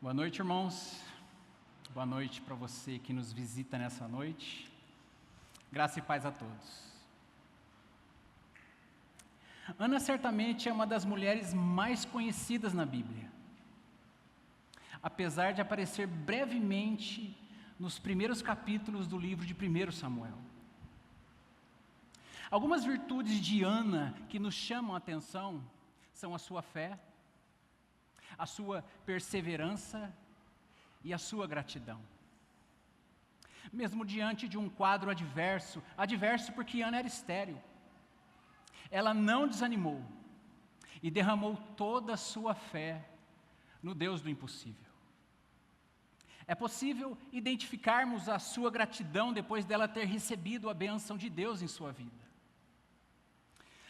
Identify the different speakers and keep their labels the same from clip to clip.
Speaker 1: Boa noite, irmãos. Boa noite para você que nos visita nessa noite. Graça e paz a todos. Ana certamente é uma das mulheres mais conhecidas na Bíblia, apesar de aparecer brevemente nos primeiros capítulos do livro de 1 Samuel. Algumas virtudes de Ana que nos chamam a atenção são a sua fé, a sua perseverança e a sua gratidão. Mesmo diante de um quadro adverso porque Ana era estéril, ela não desanimou e derramou toda a sua fé no Deus do impossível. É possível identificarmos a sua gratidão depois dela ter recebido a bênção de Deus em sua vida.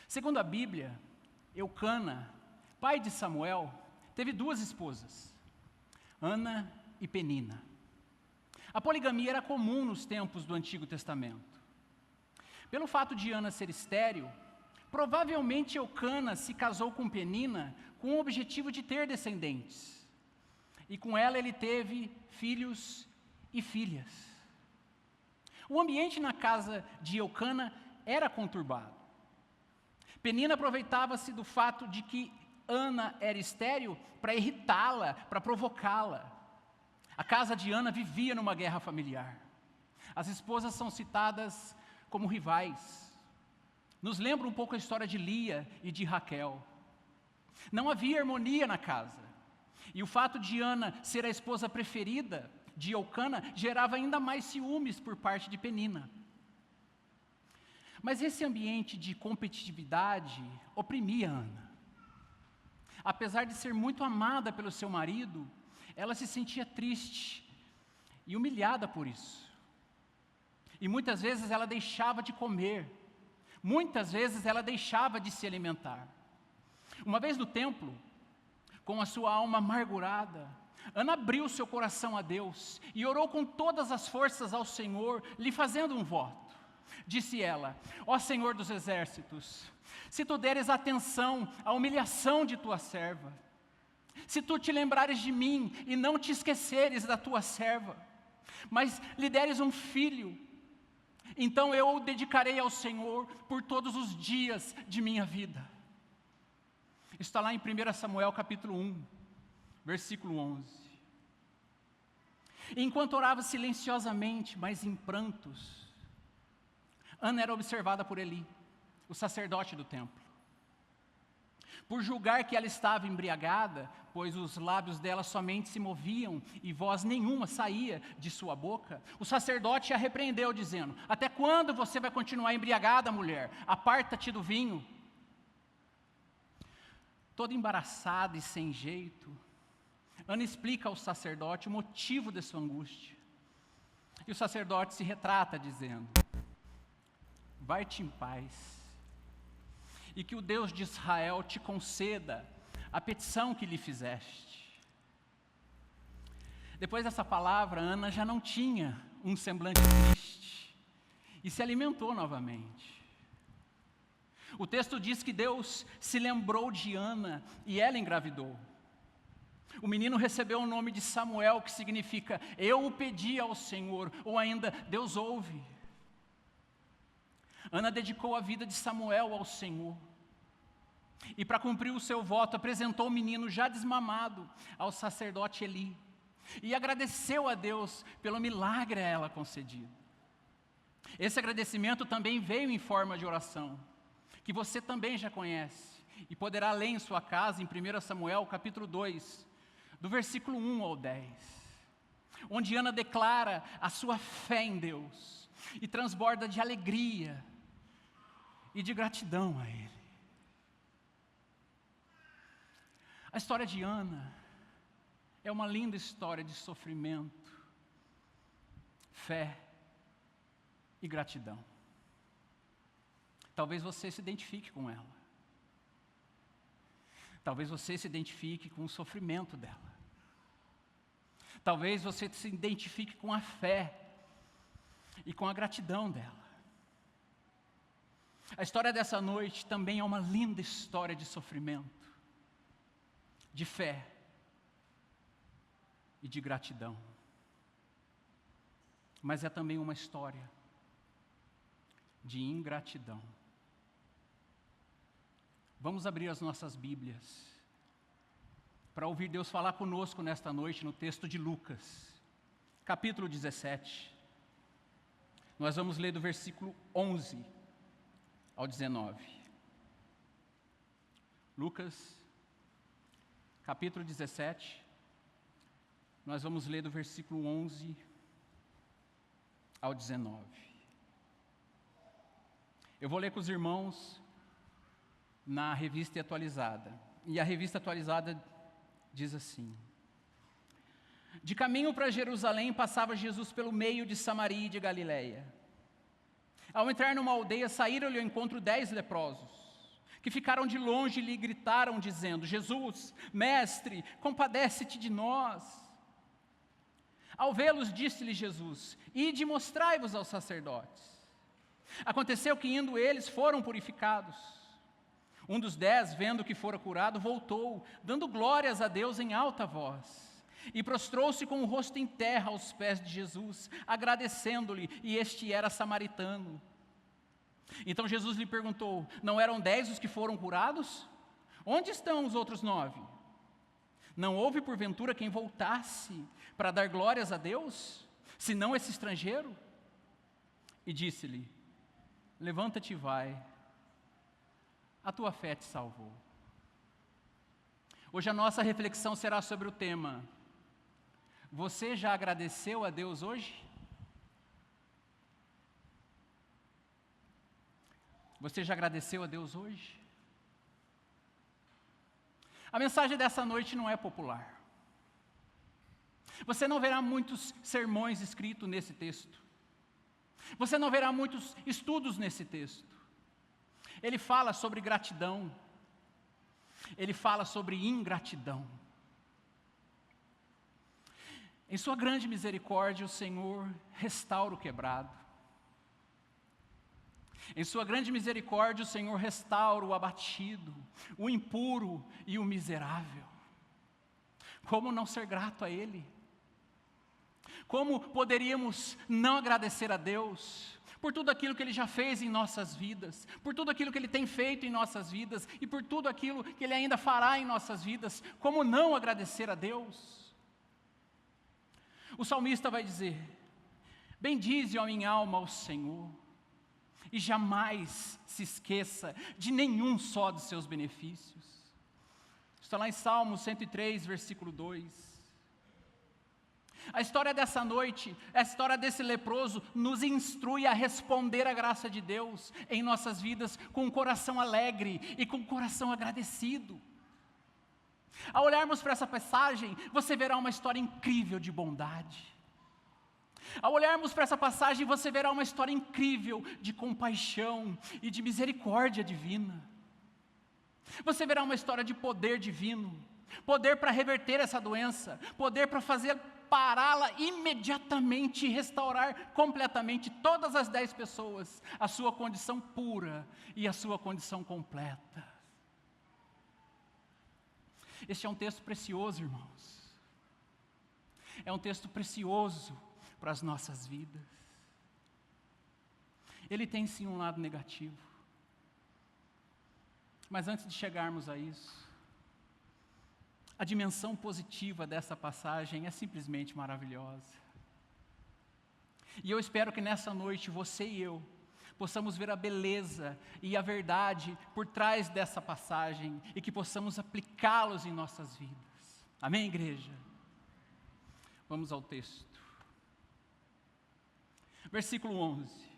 Speaker 1: Segundo a Bíblia, Eucana, pai de Samuel, teve duas esposas, Ana e Penina. A poligamia era comum nos tempos do Antigo Testamento. Pelo fato de Ana ser estéril, provavelmente Eucana se casou com Penina com o objetivo de ter descendentes. E com ela ele teve filhos e filhas. O ambiente na casa de Eucana era conturbado. Penina aproveitava-se do fato de que Ana era estéril para irritá-la, para provocá-la. A casa de Ana vivia numa guerra familiar. As esposas são citadas como rivais. Nos lembra um pouco a história de Lia e de Raquel. Não havia harmonia na casa. E o fato de Ana ser a esposa preferida de Eucana gerava ainda mais ciúmes por parte de Penina. Mas esse ambiente de competitividade oprimia Ana. Apesar de ser muito amada pelo seu marido, ela se sentia triste e humilhada por isso. E muitas vezes ela deixava de comer, muitas vezes ela deixava de se alimentar. Uma vez no templo, com a sua alma amargurada, Ana abriu seu coração a Deus e orou com todas as forças ao Senhor, lhe fazendo um voto. Disse ela: ó Senhor dos exércitos, se tu deres atenção à humilhação de tua serva, se tu te lembrares de mim e não te esqueceres da tua serva, mas lhe deres um filho, então eu o dedicarei ao Senhor por todos os dias de minha vida. Está lá em 1 Samuel capítulo 1, versículo 11. Enquanto orava silenciosamente, mas em prantos, Ana era observada por Eli, o sacerdote do templo. Por julgar que ela estava embriagada, pois os lábios dela somente se moviam e voz nenhuma saía de sua boca, o sacerdote a repreendeu, dizendo: até quando você vai continuar embriagada, mulher? Aparta-te do vinho. Toda embaraçada e sem jeito, Ana explica ao sacerdote o motivo de sua angústia. E o sacerdote se retrata dizendo: vai-te em paz, e que o Deus de Israel te conceda a petição que lhe fizeste. Depois dessa palavra, Ana já não tinha um semblante triste e se alimentou novamente. O texto diz que Deus se lembrou de Ana e ela engravidou. O menino recebeu o nome de Samuel, que significa eu o pedi ao Senhor, ou ainda Deus ouve. Ana dedicou a vida de Samuel ao Senhor. E para cumprir o seu voto, apresentou o menino já desmamado ao sacerdote Eli. E agradeceu a Deus pelo milagre a ela concedido. Esse agradecimento também veio em forma de oração, que você também já conhece, e poderá ler em sua casa, em 1 Samuel capítulo 2, do versículo 1 ao 10. Onde Ana declara a sua fé em Deus e transborda de alegria e de gratidão a Ele. A história de Ana é uma linda história de sofrimento, fé e gratidão. Talvez você se identifique com ela. Talvez você se identifique com o sofrimento dela. Talvez você se identifique com a fé e com a gratidão dela. A história dessa noite também é uma linda história de sofrimento, de fé e de gratidão. Mas é também uma história de ingratidão. Vamos abrir as nossas Bíblias para ouvir Deus falar conosco nesta noite no texto de Lucas, capítulo 17. Nós vamos ler do versículo 11 ao 19. Lucas, capítulo 17, nós vamos ler do versículo 11 ao 19. Eu vou ler com os irmãos na Revista Atualizada. E a Revista Atualizada diz assim: de caminho para Jerusalém, passava Jesus pelo meio de Samaria e de Galiléia. Ao entrar numa aldeia, saíram-lhe ao encontro 10 leprosos, que ficaram de longe e lhe gritaram, dizendo: Jesus, mestre, compadece-te de nós. Ao vê-los, disse-lhe Jesus: ide e mostrai-vos aos sacerdotes. Aconteceu que, indo eles, foram purificados. Um dos 10, vendo que fora curado, voltou, dando glórias a Deus em alta voz, e prostrou-se com o rosto em terra aos pés de Jesus, agradecendo-lhe, e este era samaritano. Então Jesus lhe perguntou: não eram 10 os que foram curados? Onde estão os outros 9? Não houve porventura quem voltasse para dar glórias a Deus, senão esse estrangeiro? E disse-lhe: levanta-te e vai, a tua fé te salvou. Hoje a nossa reflexão será sobre o tema: você já agradeceu a Deus hoje? Você já agradeceu a Deus hoje? A mensagem dessa noite não é popular. Você não verá muitos sermões escritos nesse texto. Você não verá muitos estudos nesse texto. Ele fala sobre gratidão. Ele fala sobre ingratidão. Em sua grande misericórdia, o Senhor restaura o quebrado. Em sua grande misericórdia, o Senhor restaura o abatido, o impuro e o miserável. Como não ser grato a Ele? Como poderíamos não agradecer a Deus por tudo aquilo que Ele já fez em nossas vidas, por tudo aquilo que Ele tem feito em nossas vidas e por tudo aquilo que Ele ainda fará em nossas vidas? Como não agradecer a Deus? O salmista vai dizer: bendize, ó minha alma, ao Senhor, e jamais se esqueça de nenhum só dos seus benefícios. Está lá em Salmos 103, versículo 2. A história dessa noite, a história desse leproso, nos instrui a responder à graça de Deus em nossas vidas com um coração alegre e com um coração agradecido. Ao olharmos para essa passagem, você verá uma história incrível de bondade. Ao olharmos para essa passagem, você verá uma história incrível de compaixão e de misericórdia divina. Você verá uma história de poder divino, poder para reverter essa doença, poder para fazer pará-la imediatamente e restaurar completamente todas as 10 pessoas, a sua condição pura e a sua condição completa. Este é um texto precioso, irmãos. É um texto precioso para as nossas vidas. Ele tem sim um lado negativo. Mas antes de chegarmos a isso, a dimensão positiva dessa passagem é simplesmente maravilhosa. E eu espero que nessa noite você e eu possamos ver a beleza e a verdade por trás dessa passagem e que possamos aplicá-los em nossas vidas. Amém, igreja? Vamos ao texto. Versículo 11.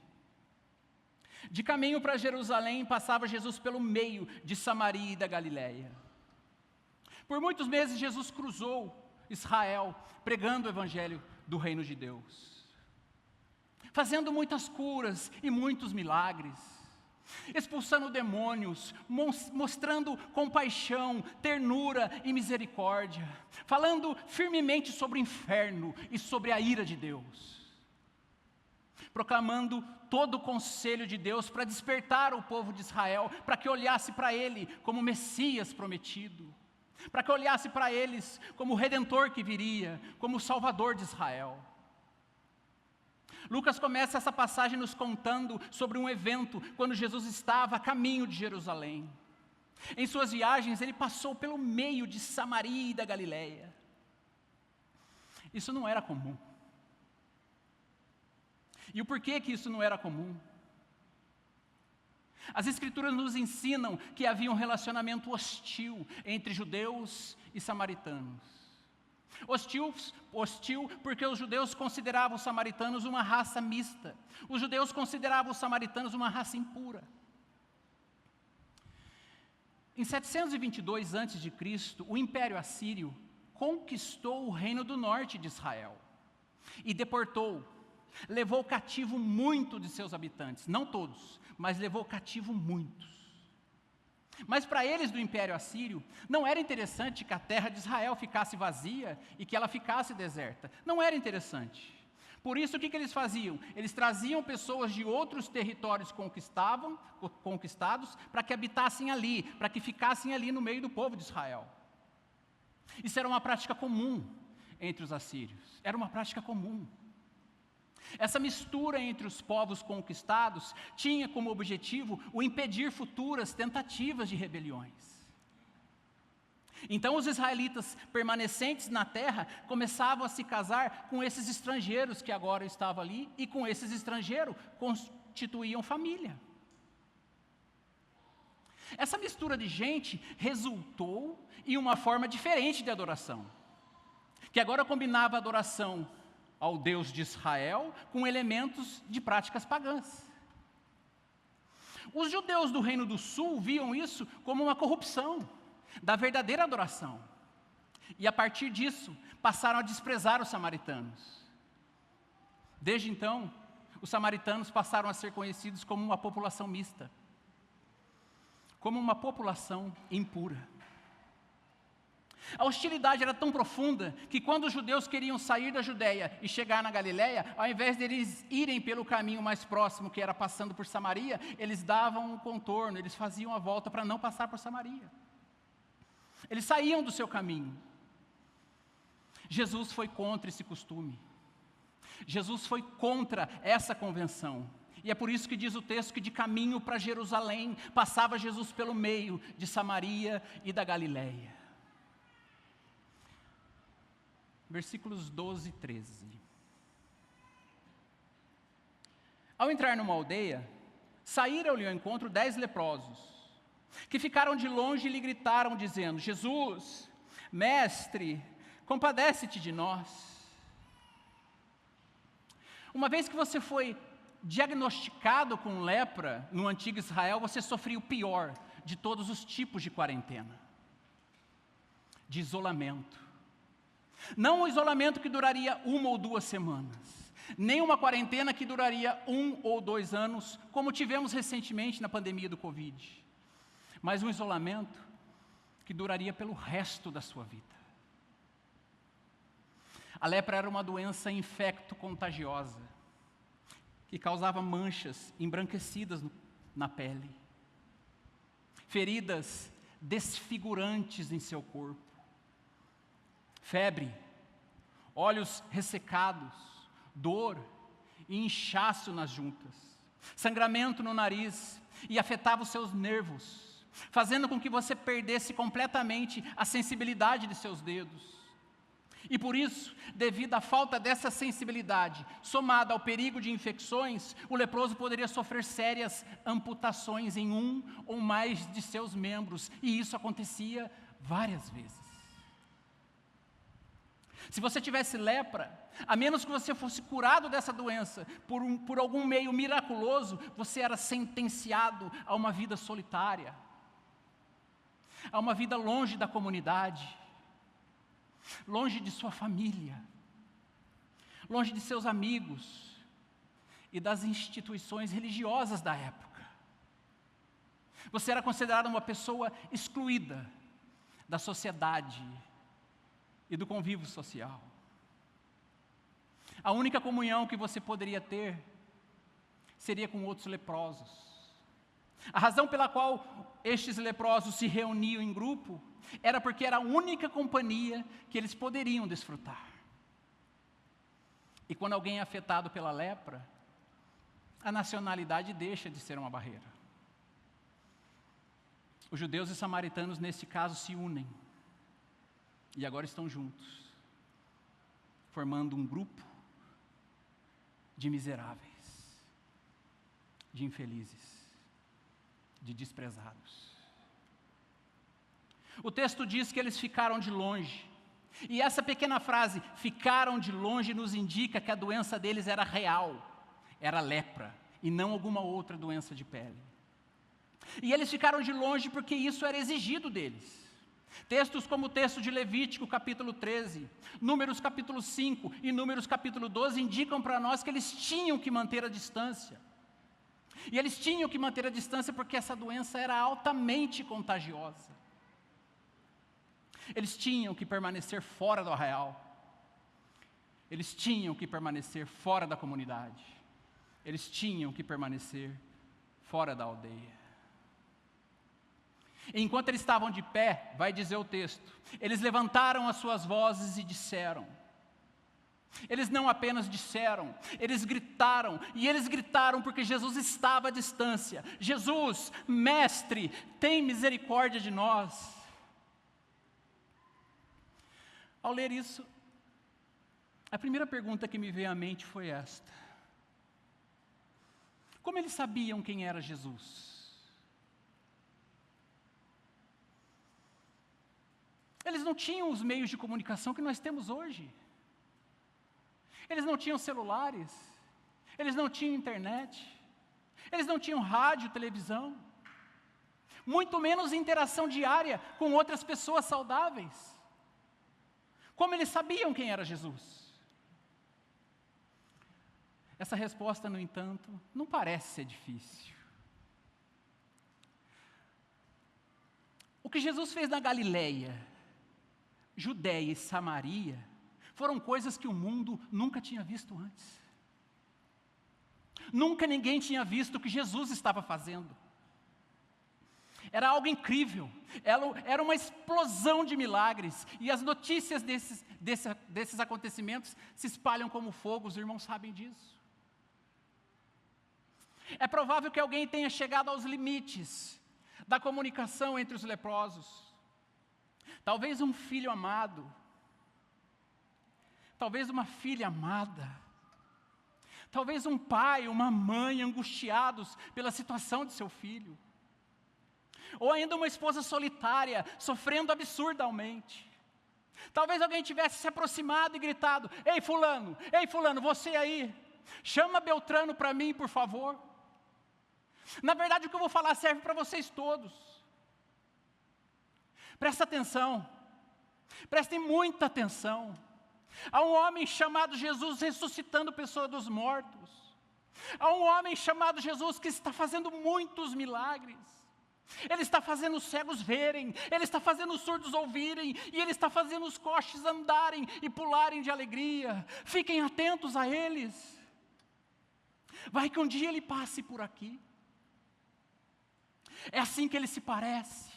Speaker 1: De caminho para Jerusalém, passava Jesus pelo meio de Samaria e da Galiléia. Por muitos meses Jesus cruzou Israel, pregando o evangelho do reino de Deus, fazendo muitas curas e muitos milagres, expulsando demônios, mostrando compaixão, ternura e misericórdia, falando firmemente sobre o inferno e sobre a ira de Deus, proclamando todo o conselho de Deus para despertar o povo de Israel, para que olhasse para Ele como Messias prometido, para que olhasse para eles como o Redentor que viria, como o Salvador de Israel. Lucas começa essa passagem nos contando sobre um evento quando Jesus estava a caminho de Jerusalém. Em suas viagens, ele passou pelo meio de Samaria e da Galileia. Isso não era comum. E o porquê que isso não era comum? As Escrituras nos ensinam que havia um relacionamento hostil entre judeus e samaritanos. Hostil porque os judeus consideravam os samaritanos uma raça mista. Os judeus consideravam os samaritanos uma raça impura. Em 722 a.C., o Império Assírio conquistou o reino do norte de Israel e deportou, levou cativo muito de seus habitantes, não todos, mas levou cativo muitos. Mas para eles do Império Assírio, não era interessante que a terra de Israel ficasse vazia e que ela ficasse deserta. Não era interessante. Por isso, o que eles faziam? Eles traziam pessoas de outros territórios conquistados para que habitassem ali, para que ficassem ali no meio do povo de Israel. Isso era uma prática comum entre os assírios. Era uma prática comum. Essa mistura entre os povos conquistados tinha como objetivo o impedir futuras tentativas de rebeliões. Então os israelitas permanecentes na terra começavam a se casar com esses estrangeiros que agora estavam ali, e com esses estrangeiros constituíam família. Essa mistura de gente resultou em uma forma diferente de adoração, que agora combinava a adoração ao Deus de Israel com elementos de práticas pagãs. Os judeus do Reino do Sul viam isso como uma corrupção da verdadeira adoração. E a partir disso, passaram a desprezar os samaritanos. Desde então, os samaritanos passaram a ser conhecidos como uma população mista, como uma população impura. A hostilidade era tão profunda que quando os judeus queriam sair da Judéia e chegar na Galileia, ao invés deles irem pelo caminho mais próximo, que era passando por Samaria, eles davam um contorno, eles faziam a volta para não passar por Samaria. Eles saíam do seu caminho. Jesus foi contra esse costume. Jesus foi contra essa convenção. E é por isso que diz o texto que de caminho para Jerusalém, passava Jesus pelo meio de Samaria e da Galileia. Versículos 12 e 13. Ao entrar numa aldeia, saíram-lhe ao encontro 10 leprosos, que ficaram de longe e lhe gritaram, dizendo: Jesus, mestre, compadece-te de nós. Uma vez que você foi diagnosticado com lepra no antigo Israel, você sofria o pior de todos os tipos de quarentena, de isolamento. Não um isolamento que duraria 1 ou 2 semanas, nem uma quarentena que duraria 1 ou 2 anos, como tivemos recentemente na pandemia do Covid, mas um isolamento que duraria pelo resto da sua vida. A lepra era uma doença infecto-contagiosa, que causava manchas embranquecidas na pele, feridas desfigurantes em seu corpo, febre, olhos ressecados, dor e inchaço nas juntas, sangramento no nariz, e afetava os seus nervos, fazendo com que você perdesse completamente a sensibilidade de seus dedos. E por isso, devido à falta dessa sensibilidade, somada ao perigo de infecções, o leproso poderia sofrer sérias amputações em um ou mais de seus membros, e isso acontecia várias vezes. Se você tivesse lepra, a menos que você fosse curado dessa doença por algum meio miraculoso, você era sentenciado a uma vida solitária, a uma vida longe da comunidade, longe de sua família, longe de seus amigos e das instituições religiosas da época. Você era considerado uma pessoa excluída da sociedade e do convívio social. A única comunhão que você poderia ter seria com outros leprosos. A razão pela qual estes leprosos se reuniam em grupo era porque era a única companhia que eles poderiam desfrutar. E quando alguém é afetado pela lepra, a nacionalidade deixa de ser uma barreira. Os judeus e samaritanos, nesse caso, se unem. E agora estão juntos, formando um grupo de miseráveis, de infelizes, de desprezados. O texto diz que eles ficaram de longe. E essa pequena frase, ficaram de longe, nos indica que a doença deles era real. Era lepra, e não alguma outra doença de pele. E eles ficaram de longe porque isso era exigido deles. Textos como o texto de Levítico, capítulo 13, Números, capítulo 5 e Números, capítulo 12, indicam para nós que eles tinham que manter a distância. E eles tinham que manter a distância porque essa doença era altamente contagiosa. Eles tinham que permanecer fora do arraial. Eles tinham que permanecer fora da comunidade. Eles tinham que permanecer fora da aldeia. Enquanto eles estavam de pé, vai dizer o texto, eles levantaram as suas vozes e disseram. Eles não apenas disseram, eles gritaram, e eles gritaram porque Jesus estava à distância. Jesus, mestre, tem misericórdia de nós. Ao ler isso, a primeira pergunta que me veio à mente foi esta: como eles sabiam quem era Jesus? Eles não tinham os meios de comunicação que nós temos hoje. Eles não tinham celulares, eles não tinham internet, eles não tinham rádio, televisão, muito menos interação diária com outras pessoas saudáveis. Como eles sabiam quem era Jesus? Essa resposta, no entanto, não parece ser difícil. O que Jesus fez na Galileia, Judeia e Samaria, foram coisas que o mundo nunca tinha visto antes. Nunca ninguém tinha visto o que Jesus estava fazendo. Era algo incrível, era uma explosão de milagres, e as notícias desses acontecimentos se espalham como fogo, os irmãos sabem disso. É provável que alguém tenha chegado aos limites da comunicação entre os leprosos. Talvez um filho amado, talvez uma filha amada, talvez um pai, uma mãe angustiados pela situação de seu filho, ou ainda uma esposa solitária, sofrendo absurdamente. Talvez alguém tivesse se aproximado e gritado: ei fulano, você aí, chama Beltrano para mim, por favor. Na verdade, o que eu vou falar serve para vocês todos. Presta atenção, prestem muita atenção. Há um homem chamado Jesus ressuscitando pessoas dos mortos. Há um homem chamado Jesus que está fazendo muitos milagres. Ele está fazendo os cegos verem, ele está fazendo os surdos ouvirem, e ele está fazendo os coxes andarem e pularem de alegria. Fiquem atentos a eles. Vai que um dia ele passe por aqui. É assim que ele se parece.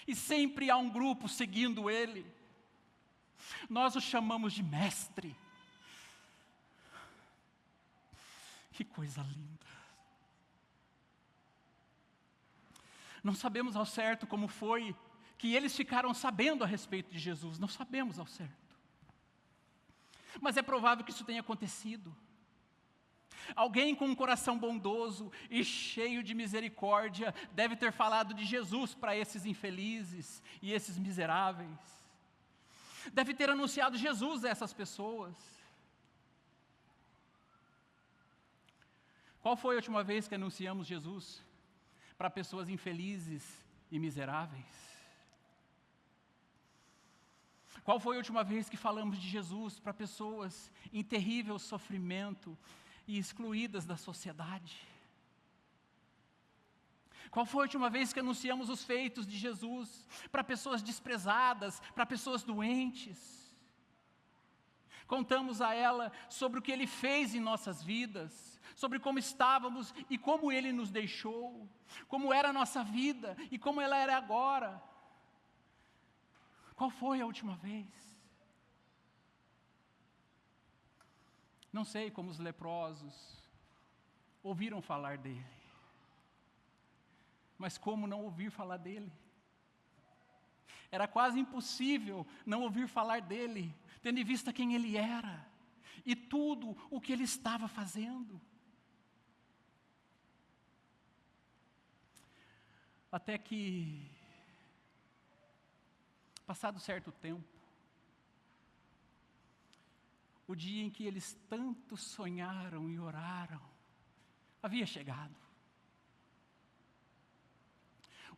Speaker 1: E sempre há um grupo seguindo ele. Nós o chamamos de mestre. Que coisa linda. Não sabemos ao certo como foi que eles ficaram sabendo a respeito de Jesus. Não sabemos ao certo. Mas é provável que isso tenha acontecido. Alguém com um coração bondoso e cheio de misericórdia deve ter falado de Jesus para esses infelizes e esses miseráveis. Deve ter anunciado Jesus a essas pessoas. Qual foi a última vez que anunciamos Jesus para pessoas infelizes e miseráveis? Qual foi a última vez que falamos de Jesus para pessoas em terrível sofrimento e excluídas da sociedade? Qual foi a última vez que anunciamos os feitos de Jesus para pessoas desprezadas, para pessoas doentes? Contamos a ela sobre o que Ele fez em nossas vidas, sobre como estávamos e como Ele nos deixou, como era a nossa vida e como ela era agora. Qual foi a última vez? Não sei como os leprosos ouviram falar dele. Mas como não ouvir falar dele? Era quase impossível não ouvir falar dele, tendo em vista quem ele era e tudo o que ele estava fazendo. Até que, passado certo tempo, o dia em que eles tanto sonharam e oraram, havia chegado.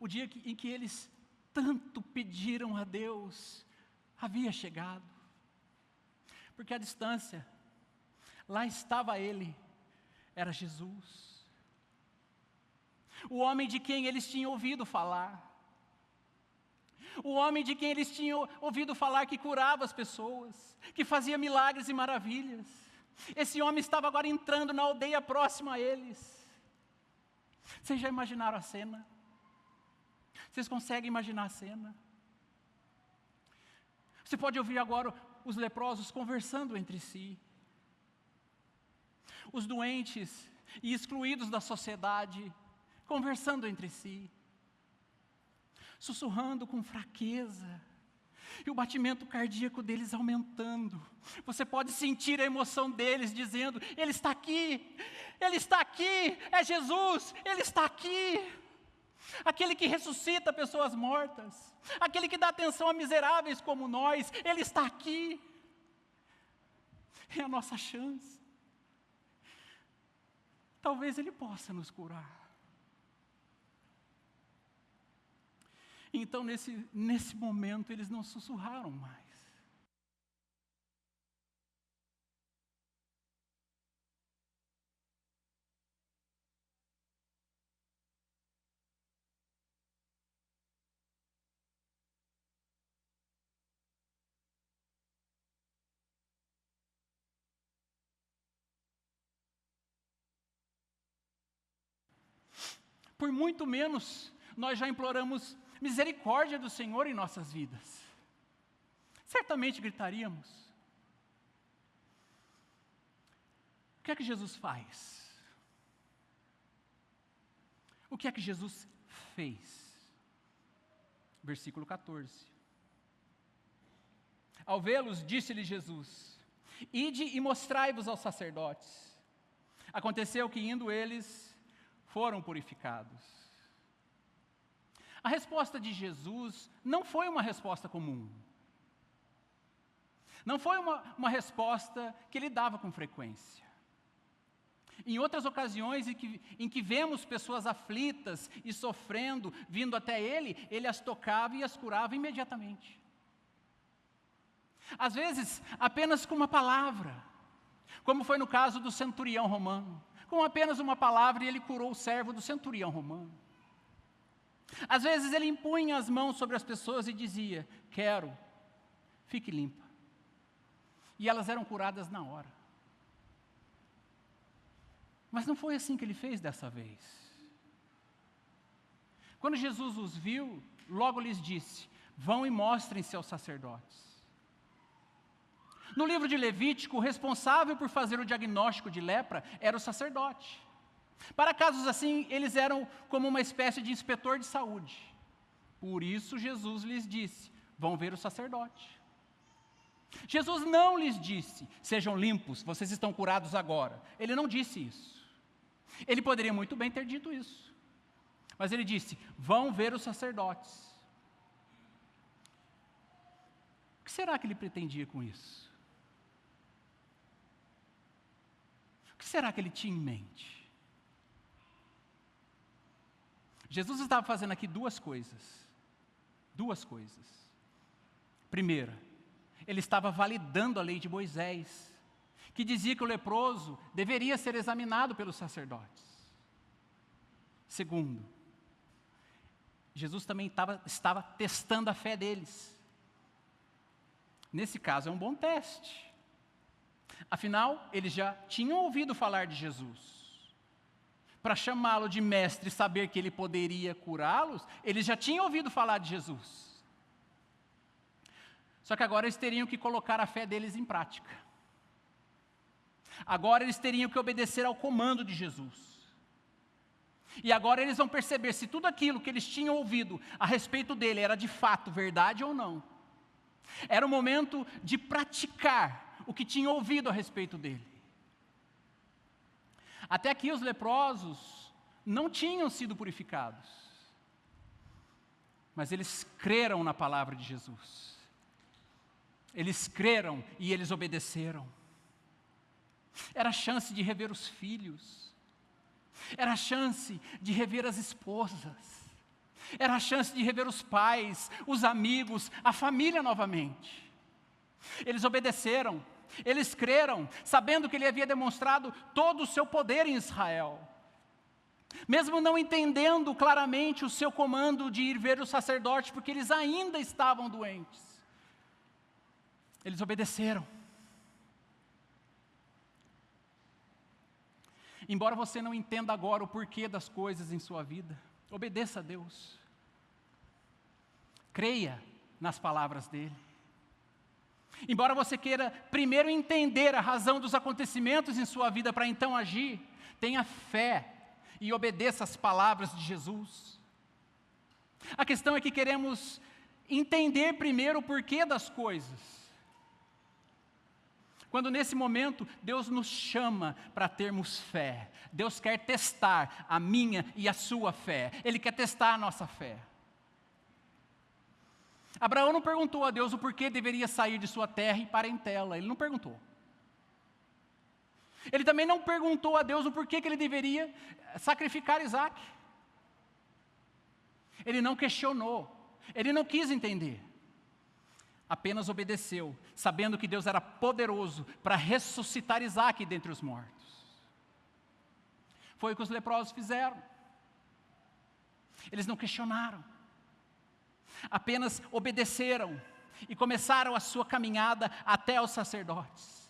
Speaker 1: O dia em que eles tanto pediram a Deus, havia chegado. Porque à distância, lá estava ele, era Jesus. O homem de quem eles tinham ouvido falar. O homem de quem eles tinham ouvido falar que curava as pessoas, que fazia milagres e maravilhas. Esse homem estava agora entrando na aldeia próxima a eles. Vocês já imaginaram a cena? Vocês conseguem imaginar a cena? Você pode ouvir agora os leprosos conversando entre si. Os doentes e excluídos da sociedade, conversando entre si. Sussurrando com fraqueza. E o batimento cardíaco deles aumentando. Você pode sentir a emoção deles dizendo: Ele está aqui, Ele está aqui, é Jesus, Ele está aqui. Aquele que ressuscita pessoas mortas, aquele que dá atenção a miseráveis como nós, Ele está aqui. É a nossa chance. Talvez Ele possa nos curar. Então, nesse momento, eles não sussurraram mais. Por muito menos, nós já imploramos misericórdia do Senhor em nossas vidas. Certamente gritaríamos. O que é que Jesus faz? O que é que Jesus fez? Versículo 14. Ao vê-los, disse-lhe Jesus: Ide e mostrai-vos aos sacerdotes. Aconteceu que, indo eles, foram purificados. A resposta de Jesus não foi uma resposta comum. Não foi uma resposta que ele dava com frequência. Em outras ocasiões em que vemos pessoas aflitas e sofrendo, vindo até ele as tocava e as curava imediatamente. Às vezes, apenas com uma palavra, como foi no caso do centurião romano. Com apenas uma palavra, ele curou o servo do centurião romano. Às vezes ele impunha as mãos sobre as pessoas e dizia: quero, fique limpa. E elas eram curadas na hora. Mas não foi assim que ele fez dessa vez. Quando Jesus os viu, logo lhes disse: vão e mostrem-se aos sacerdotes. No livro de Levítico, o responsável por fazer o diagnóstico de lepra era o sacerdote. Para casos assim, eles eram como uma espécie de inspetor de saúde. Por isso Jesus lhes disse: vão ver o sacerdote. Jesus não lhes disse: sejam limpos, vocês estão curados agora. Ele não disse isso. Ele poderia muito bem ter dito isso. Mas ele disse: vão ver os sacerdotes. O que será que ele pretendia com isso? O que será que ele tinha em mente? Jesus estava fazendo aqui duas coisas. Duas coisas. Primeira, ele estava validando a lei de Moisés, que dizia que o leproso deveria ser examinado pelos sacerdotes. Segundo, Jesus também estava testando a fé deles. Nesse caso é um bom teste. Afinal, eles já tinham ouvido falar de Jesus. Para chamá-lo de mestre e saber que ele poderia curá-los, eles já tinham ouvido falar de Jesus. Só que agora eles teriam que colocar a fé deles em prática. Agora eles teriam que obedecer ao comando de Jesus. E agora eles vão perceber se tudo aquilo que eles tinham ouvido a respeito dele era de fato verdade ou não. Era o momento de praticar o que tinham ouvido a respeito dele. Até aqui os leprosos não tinham sido purificados. Mas eles creram na palavra de Jesus. Eles creram e eles obedeceram. Era a chance de rever os filhos. Era a chance de rever as esposas. Era a chance de rever os pais, os amigos, a família novamente. Eles obedeceram, eles creram, sabendo que ele havia demonstrado todo o seu poder em Israel. Mesmo não entendendo claramente o seu comando de ir ver o sacerdote, porque eles ainda estavam doentes. Eles obedeceram. Embora você não entenda agora o porquê das coisas em sua vida, obedeça a Deus. Creia nas palavras dele. Embora você queira primeiro entender a razão dos acontecimentos em sua vida para então agir, tenha fé e obedeça as palavras de Jesus. A questão é que queremos entender primeiro o porquê das coisas. Quando nesse momento Deus nos chama para termos fé. Deus quer testar a minha e a sua fé. Ele quer testar a nossa fé. Abraão não perguntou a Deus o porquê deveria sair de sua terra e parentela. Ele não perguntou. Ele também não perguntou a Deus o porquê que ele deveria sacrificar Isaac. Ele não questionou. Ele não quis entender. Apenas obedeceu, sabendo que Deus era poderoso para ressuscitar Isaac dentre os mortos. Foi o que os leprosos fizeram. Eles não questionaram. Apenas obedeceram e começaram a sua caminhada até os sacerdotes.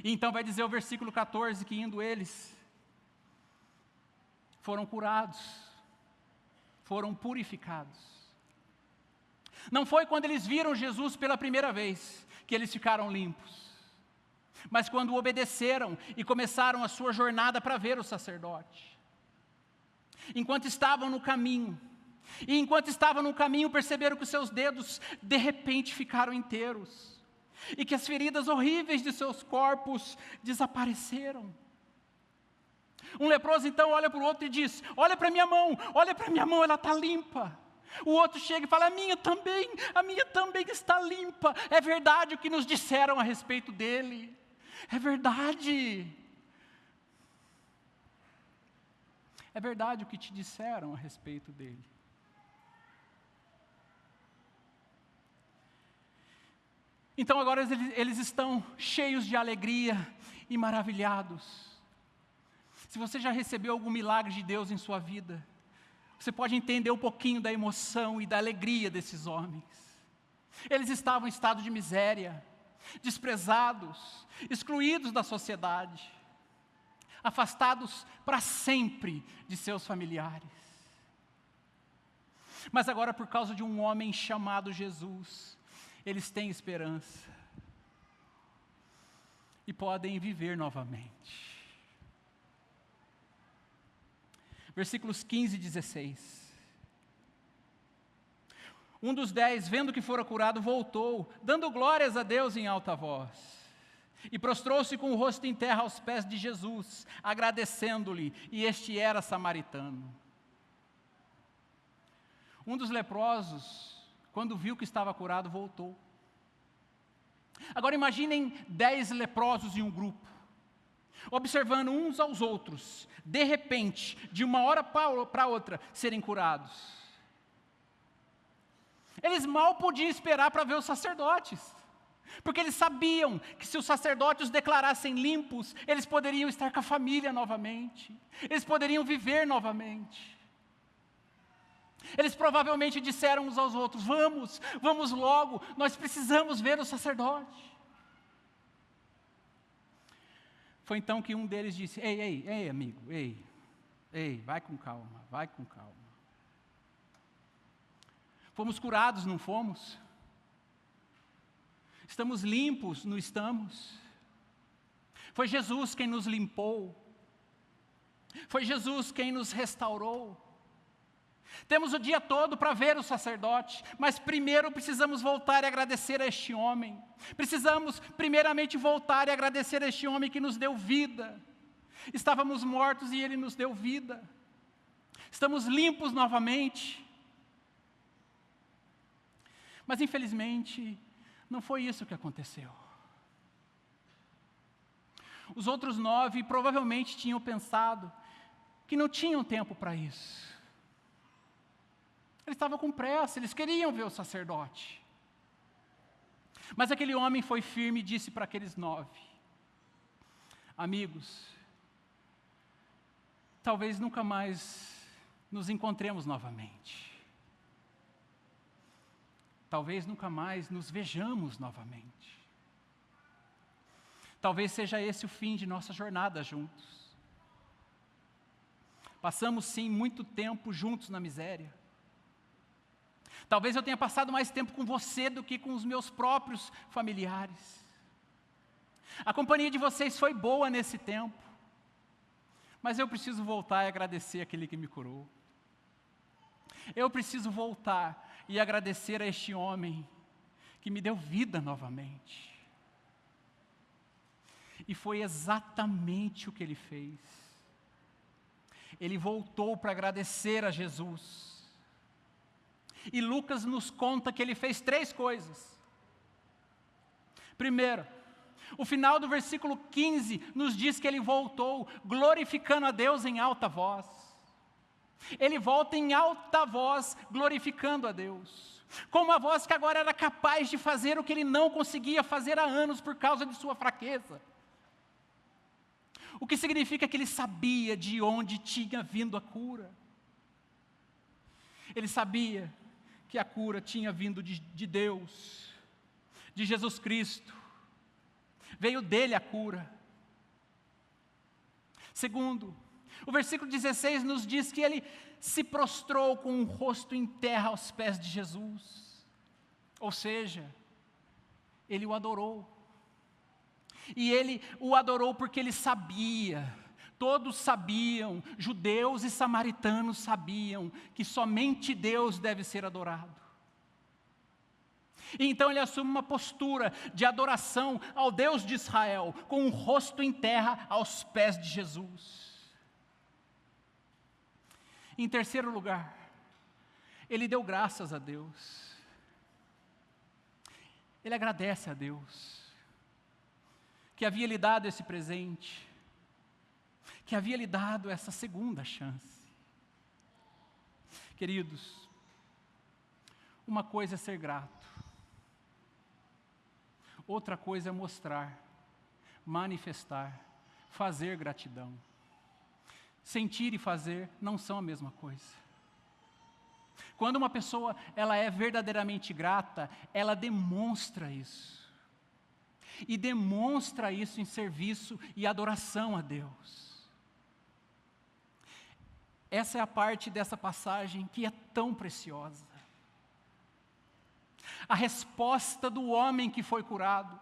Speaker 1: E então vai dizer o versículo 14 que indo eles, foram curados, foram purificados. Não foi quando eles viram Jesus pela primeira vez que eles ficaram limpos, mas quando obedeceram e começaram a sua jornada para ver o sacerdote. Enquanto estavam no caminho, perceberam que os seus dedos de repente ficaram inteiros, e que as feridas horríveis de seus corpos desapareceram. Um leproso então olha para o outro e diz: olha para minha mão, ela está limpa. O outro chega e fala: a minha também está limpa. É verdade o que nos disseram a respeito dele. É verdade. É verdade o que te disseram a respeito dele. Então agora eles estão cheios de alegria e maravilhados. Se você já recebeu algum milagre de Deus em sua vida, você pode entender um pouquinho da emoção e da alegria desses homens. Eles estavam em estado de miséria, desprezados, excluídos da sociedade, afastados para sempre de seus familiares. Mas agora, por causa de um homem chamado Jesus, eles têm esperança e podem viver novamente. Versículos 15 e 16. Um dos 10, vendo que fora curado, voltou, dando glórias a Deus em alta voz. E prostrou-se com o rosto em terra aos pés de Jesus, agradecendo-lhe, e este era samaritano. Um dos leprosos, quando viu que estava curado, voltou. Agora imaginem 10 leprosos em um grupo, observando uns aos outros, de repente, de uma hora para outra, serem curados. Eles mal podiam esperar para ver os sacerdotes, porque eles sabiam que se os sacerdotes os declarassem limpos, eles poderiam estar com a família novamente, eles poderiam viver novamente. Eles provavelmente disseram uns aos outros: vamos logo, nós precisamos ver o sacerdote. Foi então que um deles disse: ei, amigo, vai com calma. Fomos curados, não fomos? Estamos limpos? Não estamos? Foi Jesus quem nos limpou. Foi Jesus quem nos restaurou. Temos o dia todo para ver o sacerdote, mas primeiro precisamos voltar e agradecer a este homem. Precisamos primeiramente voltar e agradecer a este homem que nos deu vida. Estávamos mortos e ele nos deu vida. Estamos limpos novamente. Mas infelizmente, não foi isso que aconteceu. Os outros 9 provavelmente tinham pensado que não tinham tempo para isso. Eles estavam com pressa, eles queriam ver o sacerdote. Mas aquele homem foi firme e disse para aqueles 9: amigos, talvez nunca mais nos encontremos novamente. Talvez nunca mais nos vejamos novamente. Talvez seja esse o fim de nossa jornada juntos. Passamos sim muito tempo juntos na miséria. Talvez eu tenha passado mais tempo com você do que com os meus próprios familiares. A companhia de vocês foi boa nesse tempo. Mas eu preciso voltar e agradecer aquele que me curou. Eu preciso voltar e agradecer a este homem que me deu vida novamente. E foi exatamente o que ele fez. Ele voltou para agradecer a Jesus. E Lucas nos conta que ele fez 3 coisas. Primeiro, o final do versículo 15 nos diz que ele voltou glorificando a Deus em alta voz. Ele volta em alta voz glorificando a Deus. Com uma voz que agora era capaz de fazer o que ele não conseguia fazer há anos por causa de sua fraqueza. O que significa que ele sabia de onde tinha vindo a cura. Ele sabia que a cura tinha vindo de Deus, de Jesus Cristo. Veio dele a cura. Segundo, o versículo 16 nos diz que ele se prostrou com o rosto em terra aos pés de Jesus. Ou seja, ele o adorou. E ele o adorou porque ele sabia, todos sabiam, judeus e samaritanos sabiam, que somente Deus deve ser adorado. E então ele assume uma postura de adoração ao Deus de Israel, com o rosto em terra aos pés de Jesus. Em terceiro lugar, ele deu graças a Deus. Ele agradece a Deus que havia lhe dado esse presente, que havia lhe dado essa segunda chance. Queridos, uma coisa é ser grato, outra coisa é mostrar, manifestar, fazer gratidão. Sentir e fazer não são a mesma coisa. Quando uma pessoa ela é verdadeiramente grata, ela demonstra isso. E demonstra isso em serviço e adoração a Deus. Essa é a parte dessa passagem que é tão preciosa. A resposta do homem que foi curado.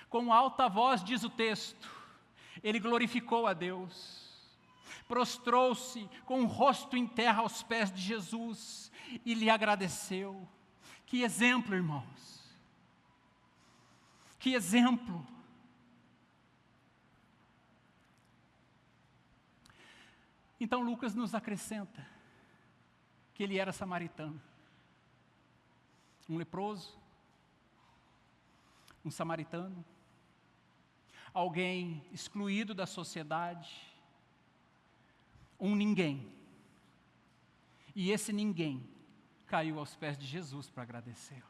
Speaker 1: Com alta voz, diz o texto, ele glorificou a Deus, prostrou-se com o rosto em terra aos pés de Jesus e lhe agradeceu. Que exemplo, irmãos! Que exemplo! Então Lucas nos acrescenta que ele era samaritano. Um leproso, um samaritano, alguém excluído da sociedade, um ninguém. E esse ninguém caiu aos pés de Jesus para agradecê-lo.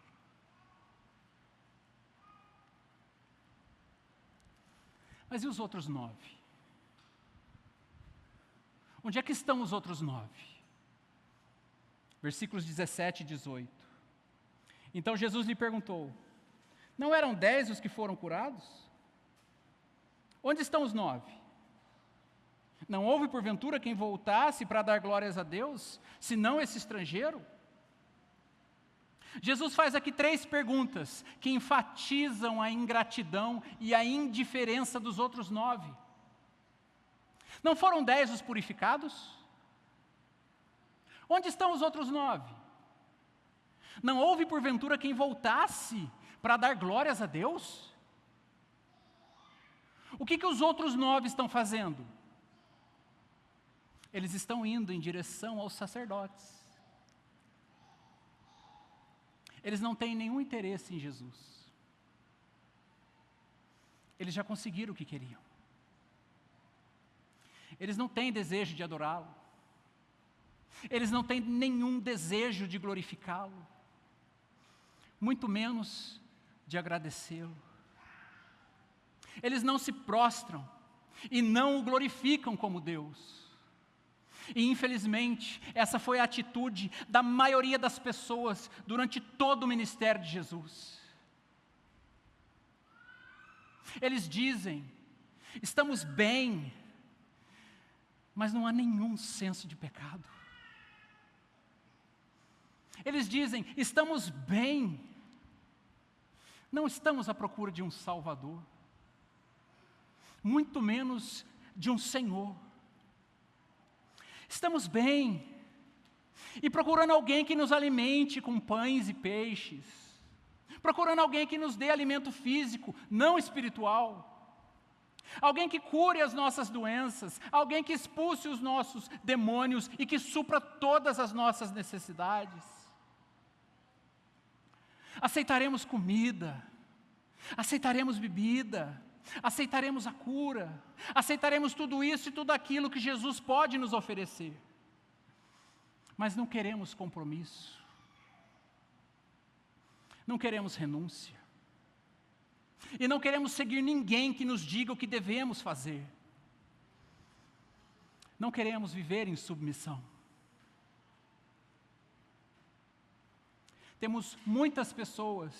Speaker 1: Mas e os outros 9? Onde é que estão os outros 9? Versículos 17 e 18. Então Jesus lhe perguntou: não eram 10 os que foram curados? Onde estão os 9? Não houve porventura quem voltasse para dar glórias a Deus, senão esse estrangeiro? Jesus faz aqui 3 perguntas que enfatizam a ingratidão e a indiferença dos outros 9. Não foram 10 os purificados? Onde estão os outros 9? Não houve porventura quem voltasse para dar glórias a Deus? O que os outros 9 estão fazendo? Eles estão indo em direção aos sacerdotes. Eles não têm nenhum interesse em Jesus. Eles já conseguiram o que queriam. Eles não têm desejo de adorá-lo. Eles não têm nenhum desejo de glorificá-lo. Muito menos de agradecê-lo. Eles não se prostram e não o glorificam como Deus. E infelizmente, essa foi a atitude da maioria das pessoas durante todo o ministério de Jesus. Eles dizem, estamos bem, mas não há nenhum senso de pecado. Eles dizem, estamos bem, não estamos à procura de um Salvador, muito menos de um Senhor. Estamos bem, e procurando alguém que nos alimente com pães e peixes, procurando alguém que nos dê alimento físico, não espiritual, alguém que cure as nossas doenças, alguém que expulse os nossos demônios e que supra todas as nossas necessidades. Aceitaremos comida, aceitaremos bebida, aceitaremos a cura, aceitaremos tudo isso e tudo aquilo que Jesus pode nos oferecer. Mas não queremos compromisso, não queremos renúncia, e não queremos seguir ninguém que nos diga o que devemos fazer. Não queremos viver em submissão. Temos muitas pessoas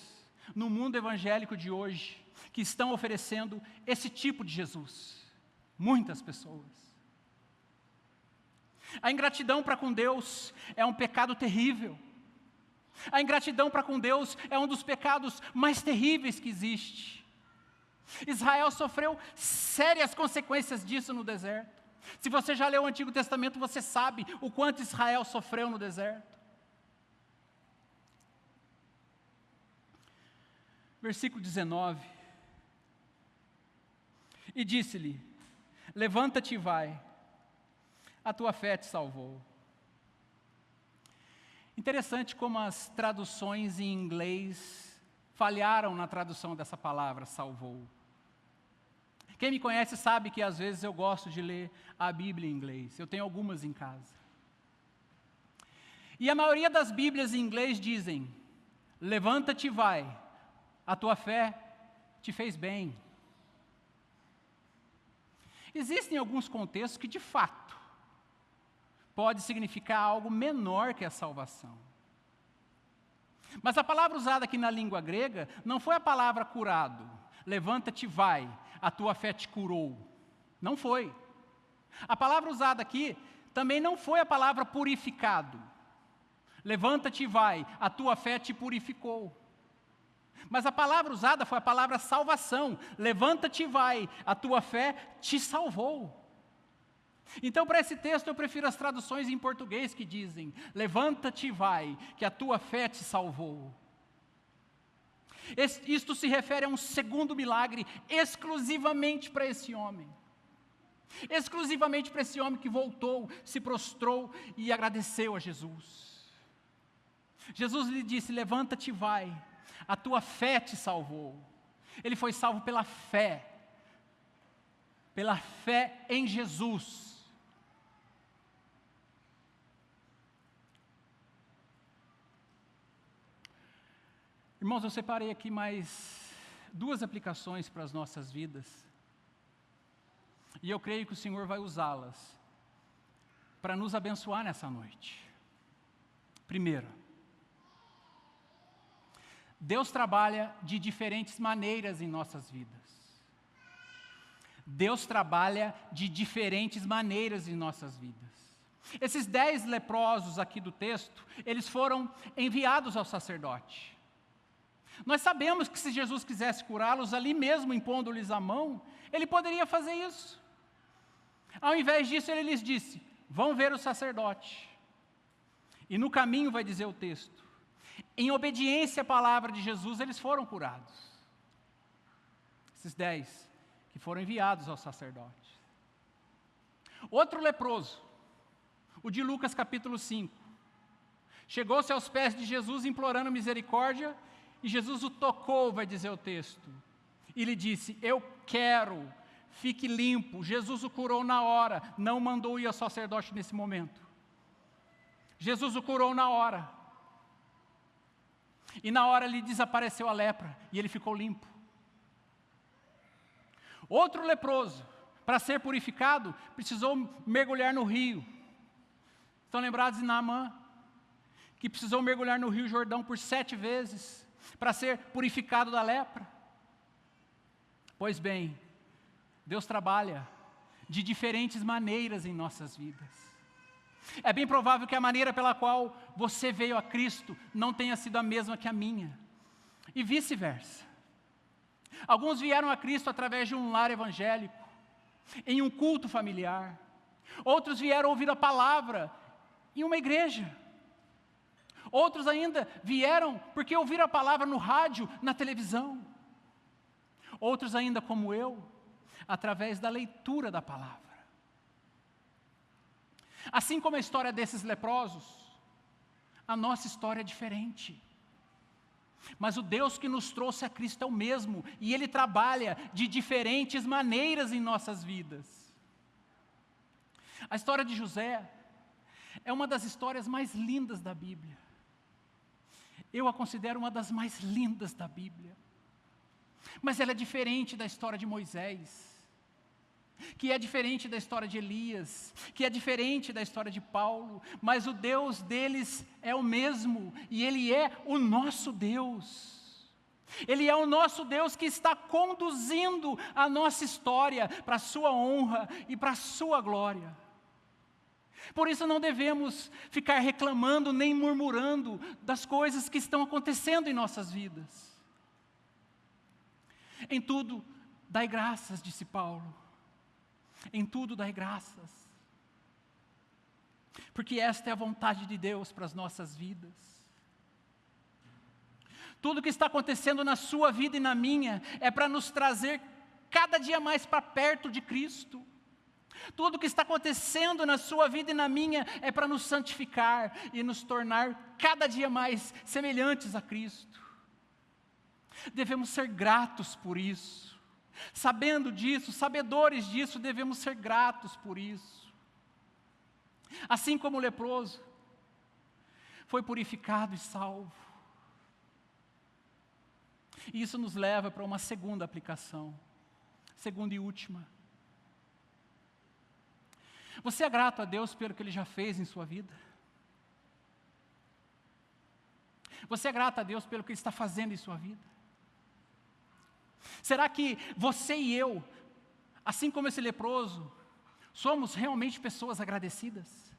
Speaker 1: no mundo evangélico de hoje que estão oferecendo esse tipo de Jesus. Muitas pessoas. A ingratidão para com Deus é um pecado terrível. A ingratidão para com Deus é um dos pecados mais terríveis que existe. Israel sofreu sérias consequências disso no deserto. Se você já leu o Antigo Testamento, você sabe o quanto Israel sofreu no deserto. Versículo 19. E disse-lhe, levanta-te e vai, a tua fé te salvou. Interessante como as traduções em inglês falharam na tradução dessa palavra, salvou. Quem me conhece sabe que às vezes eu gosto de ler a Bíblia em inglês, eu tenho algumas em casa. E a maioria das Bíblias em inglês dizem, levanta-te e vai, a tua fé te fez bem. Existem alguns contextos que, de fato, pode significar algo menor que a salvação. Mas a palavra usada aqui na língua grega não foi a palavra curado. Levanta-te e vai, a tua fé te curou. Não foi. A palavra usada aqui também não foi a palavra purificado. Levanta-te e vai, a tua fé te purificou. Mas a palavra usada foi a palavra salvação. Levanta-te e vai, a tua fé te salvou. Então, para esse texto, eu prefiro as traduções em português que dizem, levanta-te e vai, que a tua fé te salvou. Isto se refere a um segundo milagre exclusivamente para esse homem. Exclusivamente para esse homem que voltou, se prostrou e agradeceu a Jesus. Jesus lhe disse, levanta-te e vai, a tua fé te salvou. Ele foi salvo pela fé em Jesus. Irmãos, eu separei aqui mais 2 aplicações para as nossas vidas. E eu creio que o Senhor vai usá-las para nos abençoar nessa noite. Primeiro, Deus trabalha de diferentes maneiras em nossas vidas. Deus trabalha de diferentes maneiras em nossas vidas. Esses 10 leprosos aqui do texto, eles foram enviados ao sacerdote. Nós sabemos que se Jesus quisesse curá-los ali mesmo, impondo-lhes a mão, ele poderia fazer isso. Ao invés disso, ele lhes disse: vão ver o sacerdote. E no caminho, vai dizer o texto, em obediência à palavra de Jesus, eles foram curados. Esses 10 que foram enviados ao sacerdote. Outro leproso, o de Lucas capítulo 5, chegou-se aos pés de Jesus implorando misericórdia, e Jesus o tocou, vai dizer o texto, e lhe disse: eu quero, fique limpo. Jesus o curou na hora, não mandou ir ao sacerdote nesse momento. Jesus o curou na hora. E na hora lhe desapareceu a lepra, e ele ficou limpo. Outro leproso, para ser purificado, precisou mergulhar no rio. Estão lembrados de Naamã? Que precisou mergulhar no rio Jordão por 7 vezes, para ser purificado da lepra. Pois bem, Deus trabalha de diferentes maneiras em nossas vidas. É bem provável que a maneira pela qual você veio a Cristo não tenha sido a mesma que a minha, e vice-versa. Alguns vieram a Cristo através de um lar evangélico, em um culto familiar. Outros vieram ouvir a palavra em uma igreja. Outros ainda vieram porque ouviram a palavra no rádio, na televisão. Outros ainda, como eu, através da leitura da palavra. Assim como a história desses leprosos, a nossa história é diferente. Mas o Deus que nos trouxe a Cristo é o mesmo, e Ele trabalha de diferentes maneiras em nossas vidas. A história de José é uma das histórias mais lindas da Bíblia. Eu a considero uma das mais lindas da Bíblia. Mas ela é diferente da história de Moisés, que é diferente da história de Elias, que é diferente da história de Paulo, mas o Deus deles é o mesmo, e Ele é o nosso Deus. Ele é o nosso Deus que está conduzindo a nossa história para a sua honra e para a sua glória. Por isso não devemos ficar reclamando nem murmurando das coisas que estão acontecendo em nossas vidas. Em tudo, dai graças, disse Paulo. Em tudo, dai graças. Porque esta é a vontade de Deus para as nossas vidas. Tudo que está acontecendo na sua vida e na minha é para nos trazer cada dia mais para perto de Cristo. Tudo que está acontecendo na sua vida e na minha é para nos santificar e nos tornar cada dia mais semelhantes a Cristo. Devemos ser gratos por isso. Sabendo disso, sabedores disso, devemos ser gratos por isso. Assim como o leproso foi purificado e salvo. E isso nos leva para uma segunda aplicação, segunda e última. Você é grato a Deus pelo que Ele já fez em sua vida? Você é grato a Deus pelo que Ele está fazendo em sua vida? Será que você e eu, assim como esse leproso, somos realmente pessoas agradecidas?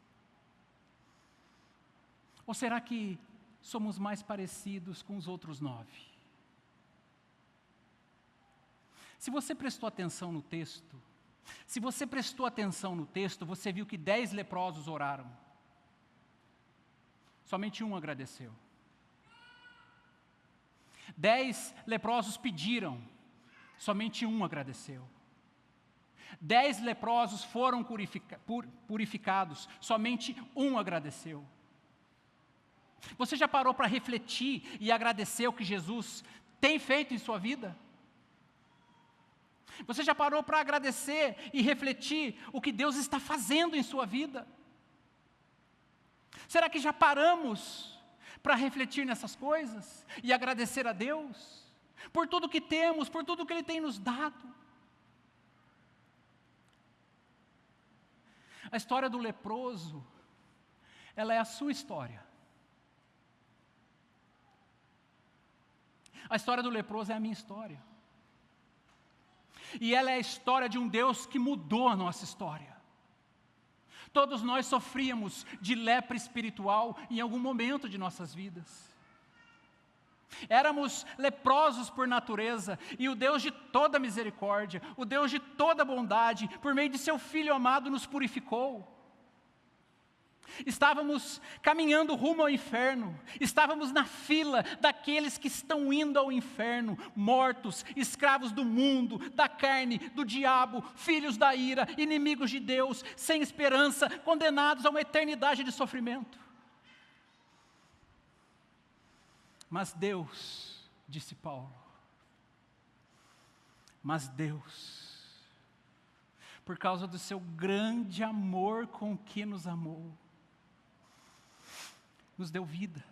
Speaker 1: Ou será que somos mais parecidos com os outros 9? Se você prestou atenção no texto, você viu que 10 leprosos oraram. Somente um agradeceu. 10 leprosos pediram, somente um agradeceu. 10 leprosos foram purificados, somente um agradeceu. Você já parou para refletir e agradecer o que Jesus tem feito em sua vida? Você já parou para agradecer e refletir o que Deus está fazendo em sua vida? Será que já paramos para refletir nessas coisas e agradecer a Deus por tudo que temos, por tudo que Ele tem nos dado? A história do leproso, ela é a sua história. A história do leproso é a minha história. E ela é a história de um Deus que mudou a nossa história. Todos nós sofríamos de lepra espiritual em algum momento de nossas vidas. Éramos leprosos por natureza, e o Deus de toda misericórdia, o Deus de toda bondade, por meio de seu Filho amado, nos purificou. Estávamos caminhando rumo ao inferno, estávamos na fila daqueles que estão indo ao inferno, mortos, escravos do mundo, da carne, do diabo, filhos da ira, inimigos de Deus, sem esperança, condenados a uma eternidade de sofrimento. Mas Deus, disse Paulo, mas Deus, por causa do seu grande amor com que nos amou, nos deu vida,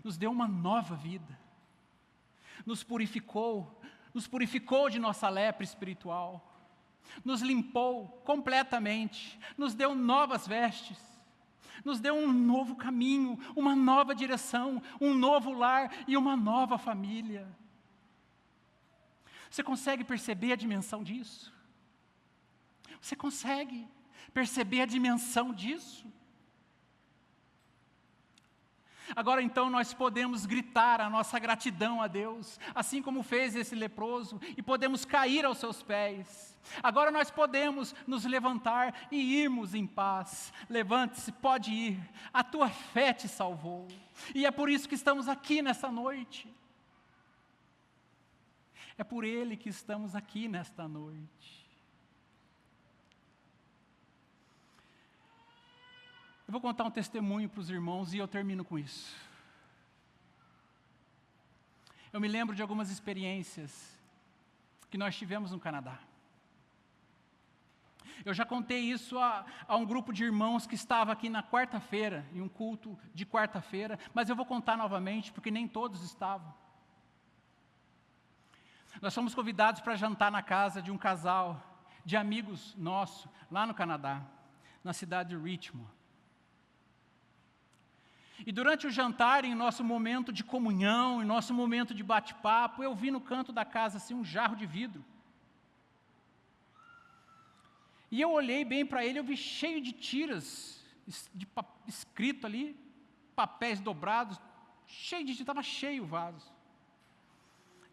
Speaker 1: nos deu uma nova vida, nos purificou de nossa lepra espiritual, nos limpou completamente, nos deu novas vestes, nos deu um novo caminho, uma nova direção, um novo lar e uma nova família. Você consegue perceber a dimensão disso? Você consegue perceber a dimensão disso? Agora então nós podemos gritar a nossa gratidão a Deus, assim como fez esse leproso, e podemos cair aos seus pés. Agora nós podemos nos levantar e irmos em paz. Levante-se, pode ir, a tua fé te salvou. E é por isso que estamos aqui nesta noite. É por Ele que estamos aqui nesta noite. Eu vou contar um testemunho para os irmãos e eu termino com isso. Eu me lembro de algumas experiências que nós tivemos no Canadá. Eu já contei isso a um grupo de irmãos que estava aqui na quarta-feira, em um culto de quarta-feira, mas eu vou contar novamente porque nem todos estavam. Nós fomos convidados para jantar na casa de um casal de amigos nossos, lá no Canadá, na cidade de Richmond. E durante o jantar, em nosso momento de comunhão, em nosso momento de bate-papo, eu vi no canto da casa assim um jarro de vidro. E eu olhei bem para ele, eu vi cheio de tiras, escrito ali, papéis dobrados, cheio de tiras, estava cheio o vaso.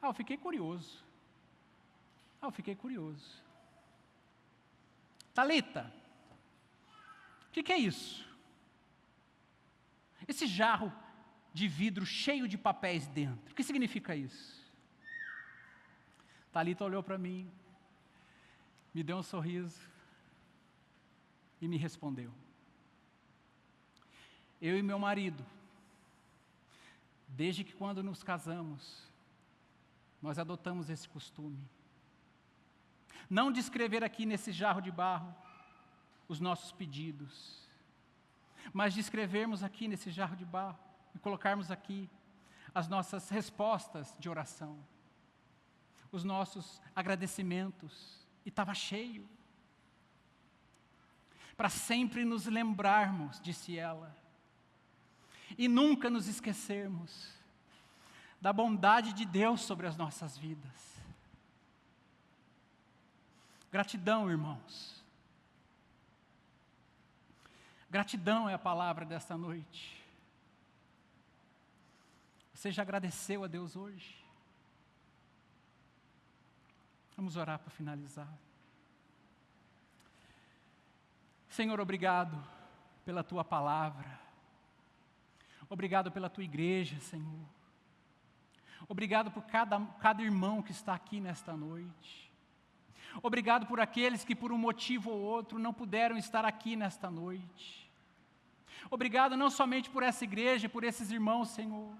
Speaker 1: Eu fiquei curioso. Talita, o que é isso? Esse jarro de vidro cheio de papéis dentro, o que significa isso? Talita olhou para mim, me deu um sorriso e me respondeu. Eu e meu marido, desde que quando nos casamos, nós adotamos esse costume. Não de escrever aqui nesse jarro de barro os nossos pedidos, mas de escrevermos aqui nesse jarro de barro e colocarmos aqui as nossas respostas de oração, os nossos agradecimentos, e estava cheio. Para sempre nos lembrarmos, disse ela, e nunca nos esquecermos da bondade de Deus sobre as nossas vidas. Gratidão, irmãos. Gratidão é a palavra desta noite. Você já agradeceu a Deus hoje? Vamos orar para finalizar. Senhor, obrigado pela Tua palavra. Obrigado pela Tua igreja, Senhor. Obrigado por cada irmão que está aqui nesta noite. Obrigado por aqueles que por um motivo ou outro não puderam estar aqui nesta noite. Obrigado não somente por essa igreja, por esses irmãos, Senhor,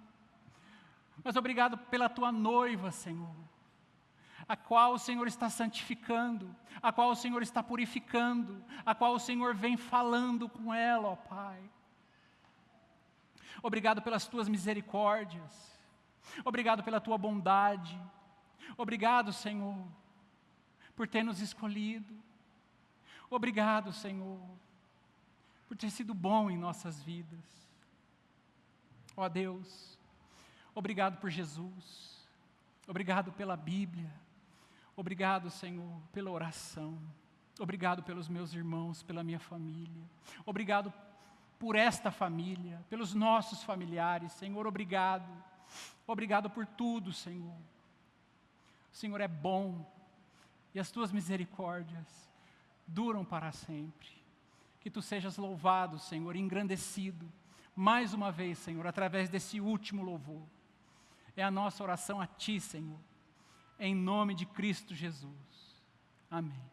Speaker 1: mas obrigado pela Tua noiva, Senhor, a qual o Senhor está santificando, a qual o Senhor está purificando, a qual o Senhor vem falando com ela, ó Pai. Obrigado pelas Tuas misericórdias, obrigado pela Tua bondade, obrigado, Senhor, por ter nos escolhido. Obrigado, Senhor, por ter sido bom em nossas vidas. Ó Deus, obrigado por Jesus, obrigado pela Bíblia, obrigado, Senhor, pela oração. Obrigado pelos meus irmãos, pela minha família. Obrigado por esta família, pelos nossos familiares, Senhor, obrigado. Obrigado por tudo, Senhor. O Senhor é bom e as tuas misericórdias duram para sempre. Que tu sejas louvado, Senhor, engrandecido, mais uma vez, Senhor, através desse último louvor. É a nossa oração a ti, Senhor, em nome de Cristo Jesus. Amém.